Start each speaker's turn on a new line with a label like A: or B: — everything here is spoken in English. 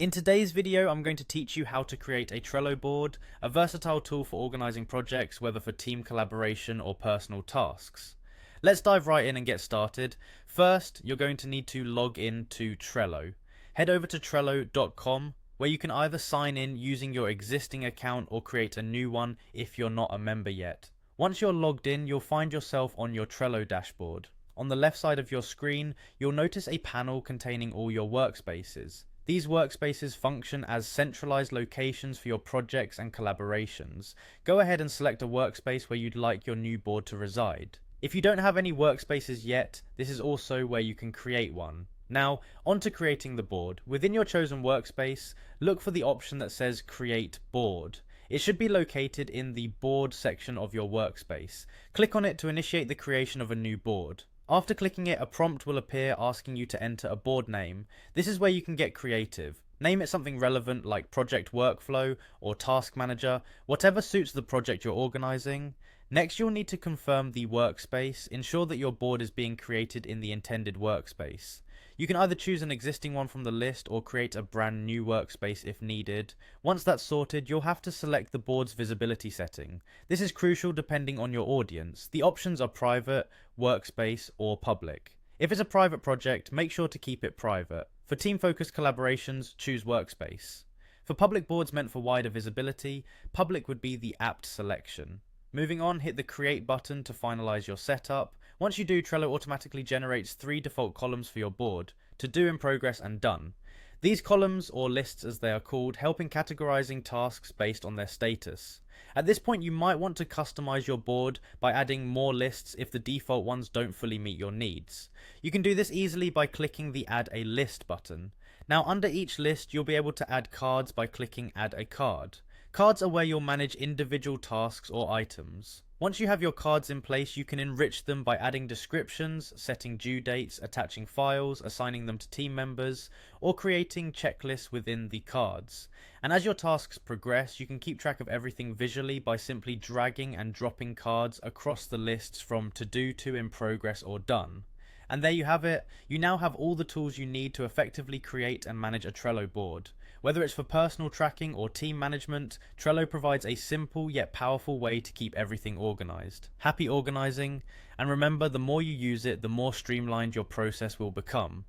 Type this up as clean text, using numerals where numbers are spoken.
A: In today's video, I'm going to teach you how to create a Trello board, a versatile tool for organizing projects, whether for team collaboration or personal tasks. Let's dive right in and get started. First, you're going to need to log in to Trello. Head over to Trello.com, where you can either sign in using your existing account or create a new one if you're not a member yet. Once you're logged in, you'll find yourself on your Trello dashboard. On the left side of your screen, you'll notice a panel containing all your workspaces. These workspaces function as centralized locations for your projects and collaborations. Go ahead and select a workspace where you'd like your new board to reside. If you don't have any workspaces yet, this is also where you can create one. Now, on to creating the board. Within your chosen workspace, look for the option that says Create Board. It should be located in the Board section of your workspace. Click on it to initiate the creation of a new board. After clicking it, a prompt will appear asking you to enter a board name. This is where you can get creative. Name it something relevant like Project Workflow or Task Manager, whatever suits the project you're organizing. Next, you'll need to confirm the workspace. Ensure that your board is being created in the intended workspace. You can either choose an existing one from the list or create a brand new workspace if needed. Once that's sorted, you'll have to select the board's visibility setting. This is crucial depending on your audience. The options are private, workspace, or public. If it's a private project, make sure to keep it private. For team-focused collaborations, choose workspace. For public boards meant for wider visibility, public would be the apt selection. Moving on, hit the Create button to finalize your setup. Once you do, Trello automatically generates 3 default columns for your board: To Do, In Progress, and Done. These columns, or lists as they are called, help in categorizing tasks based on their status. At this point, you might want to customize your board by adding more lists if the default ones don't fully meet your needs. You can do this easily by clicking the Add a List button. Now, under each list, you'll be able to add cards by clicking Add a Card. Cards are where you'll manage individual tasks or items. Once you have your cards in place, you can enrich them by adding descriptions, setting due dates, attaching files, assigning them to team members, or creating checklists within the cards. And as your tasks progress, you can keep track of everything visually by simply dragging and dropping cards across the lists from To Do to In Progress or Done. And there you have it. You now have all the tools you need to effectively create and manage a Trello board. Whether it's for personal tracking or team management, Trello provides a simple yet powerful way to keep everything organized. Happy organizing, and remember, the more you use it, the more streamlined your process will become.